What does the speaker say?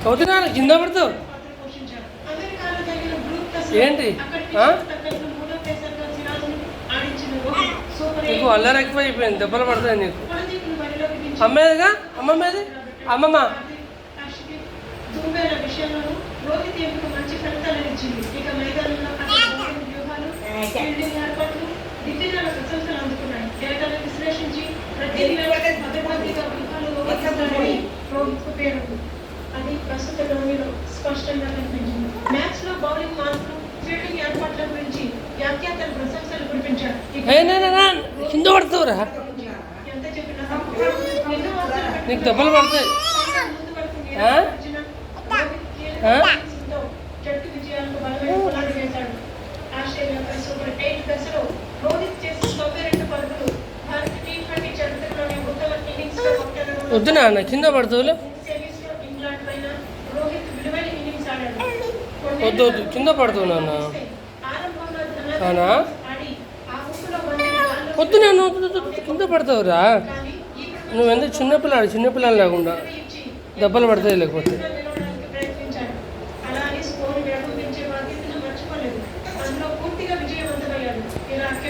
చదువుతున్నా కింద పడతావు ఏంటి నీకు అల్లరి ఎక్కువ అయిపోయింది, దెబ్బలు పడతాయి నీకు. అమ్మేదిగా అమ్మమ్మేది అమ్మమ్మ అది ప్రస్తుత ధోనిలో స్పష్టంగా కనిపించింది. మ్యాచ్ లో బౌలింగ్ మార్పులు, ఫీల్డింగ్ ఏర్పాట్ల గురించి వ్యాఖ్యాతలు ప్రశంసలు కురిపించారు. కింద పడతావురా, ఎంత చెప్పినా నీకు దెబ్బలు పడతాయి. జట్టు విజయాలకు బలమైన పునాది వేశాడు. ఆస్ట్రేలియాపై సూపర్ 8 దశలో రోహిత్ చేసిన 92 పరుగులు భారత టీ20 చరిత్రలోనే ఉత్తమ ఇన్నింగ్స్ గా కొట్టడం. వద్దునా అన్న కింద పడతావులే. సెమీస్ లో ఇంగ్లాండ్ పైన రోహిత్ విలువైన ఇన్నింగ్స్ ఆడాడు. వద్దు వద్దు కింద పడుతావు నాన్న. ఆరంభంలో అవునా ఆడి ఆ ఊపులో బంతిని వద్దు నేను కింద పడతావురా. కానీ ఈ నువ్వెంత చిన్నపిల్లాడు, చిన్నపిల్లలు లేకుండా దెబ్బలు పడతాయి లేకపోతే.